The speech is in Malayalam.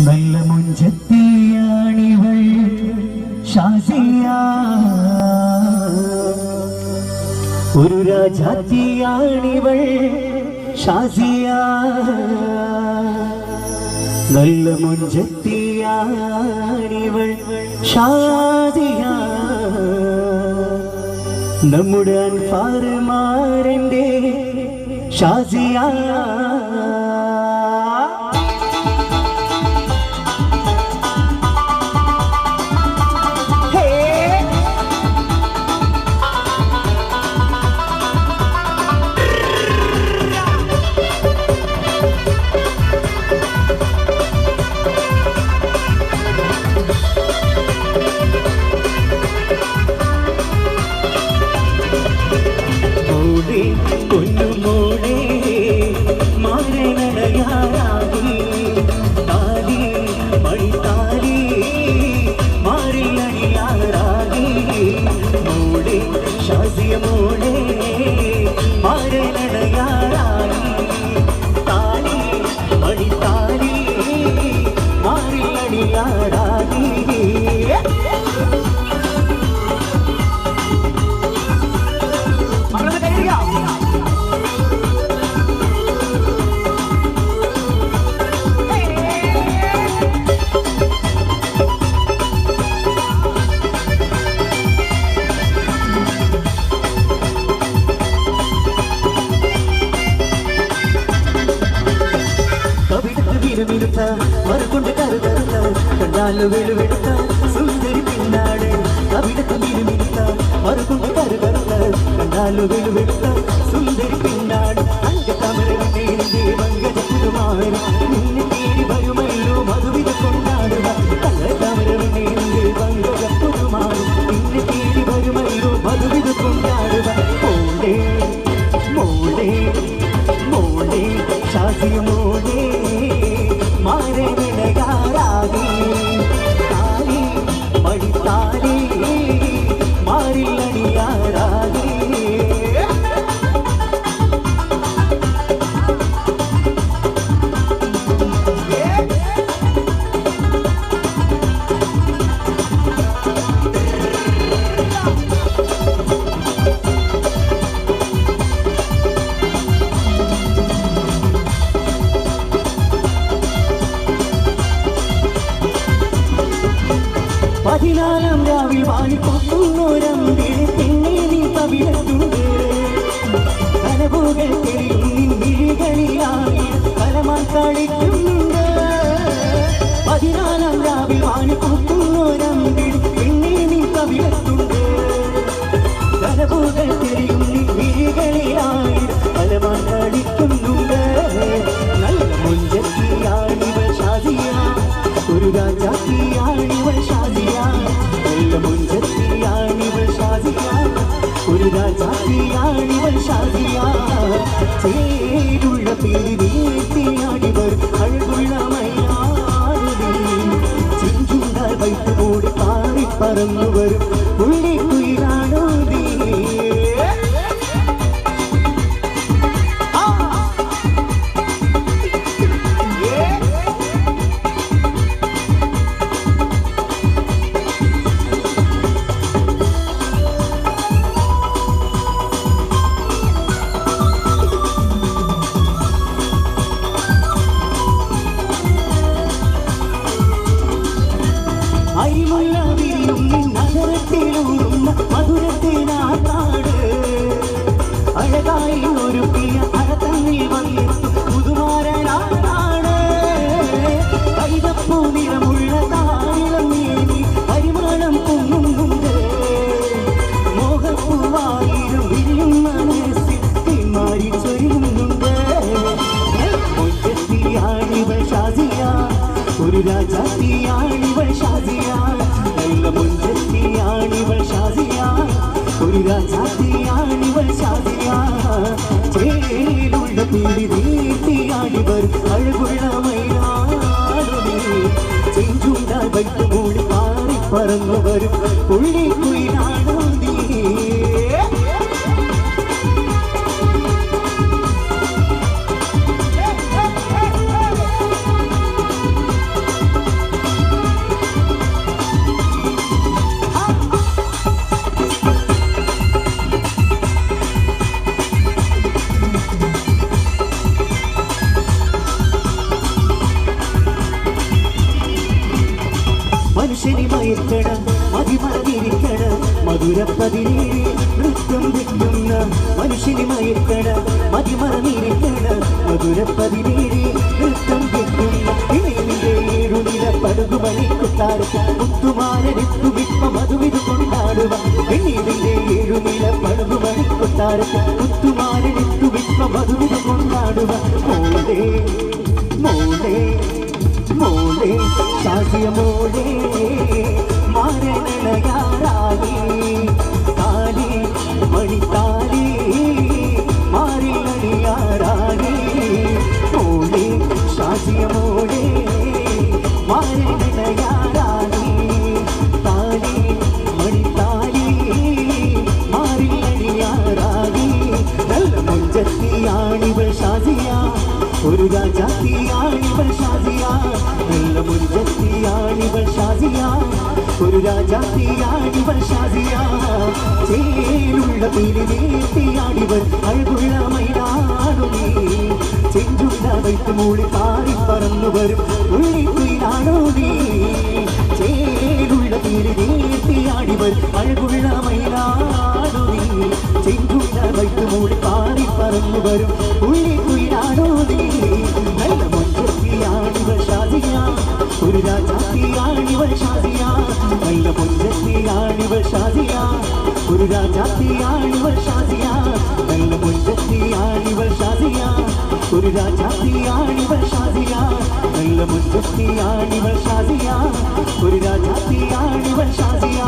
നല്ല മുഞ്ചത്തിയാണിവൾ ഷാസിയ ഒരു രാജാത്തിയാണിവൾ ഷാസിയ നല്ല മുഞ്ചത്തിയാണിവൾ ഷാസിയ നമ്മുടെ അൻഫാറുമാരൻ്റെ ഷാസിയ മറുകൊണ്ട് കരുതരുത്ത കണ്ടാലു വെളുവെടുത്ത സുന്ദരി പിന്നാട് അവിടത്ത് തിരുമിരുത്ത മറുകൊണ്ട് കരുതരുത്ത കണ്ടാലു വെളുവെടുത്ത സുന്ദരി പിന്നാട് അങ്കത്തമരന്റെ മംഗജമാരി നിന്നെ തേടി വരുമല്ലോ മധുവിധ കൊണ്ടാടുക അങ്കത്തമരന്റെ മംഗജമാരി നിന്നെ തേടി വരുമല്ലോ മധുവിധ കൊണ്ടാടുക മോളെ മോളെ മോളെ ഷാസിയ മോളെ मारे नगारागी ताली बड़ी ताली मारी लड़ियारागी പതിനാലാം രാവിൽ വാണിക്കൊക്കുന്നോരമ്പിൽ പിന്നെ നീ തവിടുണ്ട് കനവുകൾ തെളിയും നിൻവിഴികളിലായി കലമാൻ കളിക്കുന്നുണ്ട് പതിനാലാം രാവിൽ വാണിക്കൊക്കുന്നോരമ്പിൽ പിന്നെ നീ തവിടുണ്ട് കനവുകൾ തെളിയും നിൻവിഴികളിലായി കലമാൻ കളിക്കുന്നുണ്ട് നല്ല മുഞ്ചത്തിയാണിവൾ ഷാസിയ ഒരു രാജാത്തിയാണിവൾ ഷാസിയ നല്ല മുഞ്ചത്തിയാണിവൾ ഷാസിയ ഒരു രാജാത്തിയാണിവൾ ഷാസിയ ചേരുള്ള പേര് നീട്ടിയാടിവർ അഴകുള്ള മൈനാടുതി ചെഞ്ചുണ്ടാൽ വൈത്തുകൂടി പാറിപ്പറന്നു വരും പുള്ളിക്കുയിലാണോ നീ അരിമുല്ല വിരിയും നഗരത്തിലൂറുന്ന മധുരത്തിനാട് അഴകായി ഒരുക്കിയ അഴത്തന്നിൽ വന്നെത്തും പുതുമാരനാണ് കൈതപ്പൂ നിറമുള്ള താഴിളം നീങ്ങി പരിമളം പൊങ്ങുന്നുണ്ട് മോഹപ്പൂവായിരം വിരിയും മനസ്സിൽ പിന്മാറി ചൊരിയുന്നുണ്ട് മുഞ്ചത്തിയാണിവൾ ഷാസിയ ഒരു രാജാത്തിയാണിവൾ ഷാസിയ നല്ല മുഞ്ചത്തിയാണിവൾ ഷാസിയ ഒരു രാജാത്തിയാണിവൾ ഷാസിയ ചേലുള്ള പിടി നീട്ടിയാടിവർ അഴകുള്ള മൈനാടുതി ചെഞ്ചുണ്ടാൽ വൈത്തുമൂടി പാറിപ്പറന്നു വരും പുള്ളിക്കുയിലാണോ നീ മനുഷ്യനെ മയക്കണ മതിമറന്നിരിക്കണ മധുരപ്പതിനേഴ് നൃത്തം വെക്കുന്ന മനുഷ്യനെ മയക്കണ മതിമറന്നിരിക്കണ മധുരപ്പതിനേഴ് നൃത്തം വെക്കുന്ന ഇനിയുടെ ഏഴുനില പടുകുമണിക്കുട്ടാറ് മുത്തുമാലെടുത്തു വിപ്പ മധുവിധു കൊണ്ടാടുക ഇനിയുടെ ഏഴുനില പടുകുമണിക്കുട്ടാറ് മുത്തുമാലെടുത്തു വിപ്പ മധുവിധു കൊണ്ടാടുക മോളേ മോളേ മോളെ ശാസിയ മോളെ മാരണയാറാകി താലി മണിത്താലി മാറിയണിയാറാകി മോളെ ശാസിയ മോളെ മാരണയാറാകി താലി മണിത്താലി മാറിയണിയാറാകി നല്ല മുഞ്ചത്തിയാണിവൾ ഷാസിയ ഒരു രാജാത്തിയാണിവൾ ഷാസിയ നല്ല മുഞ്ചത്തിയാണിവൾ ഷാസിയ ഒരു രാജാത്തിയാണിവൾ ഷാസിയ ചേലുള്ള പീലി നീട്ടിയാണിവൾ അഴകുള്ള മൈനാടുമീ ചെഞ്ചുണ്ട വൈത്ത് മൂളി പാറി പറന്നു വരും ഉള്ളിക്കുയിലാണോ നീ ചേലുള്ള പീലി നീട്ടിയാണിവൾ അഴകുള്ള മൈനാടുമീ ചെഞ്ചുണ്ട വൈത്ത് മൂളി പാറി പറന്നു വരും ഉള്ളിക്കുയിലാണോ നീ നല്ല മുഞ്ചത്തിയാണിവൾ ഷാസിയ ഒരു രാജാത്തിയാണിവൾ ഷാസിയ നല്ല മുഞ്ചത്തിയാണിവൾ ഷാസിയ ഒരു രാജാത്തിയാണിവൾ ഷാസിയ നല്ല മുഞ്ചത്തിയാണിവൾ ഷാസിയ ഒരു രാജാത്തിയാണിവൾ ഷാസിയ നല്ല മുഞ്ചത്തിയാണിവൾ ഷാസിയ ഒരു രാജാത്തിയാണിവൾ ഷാസിയ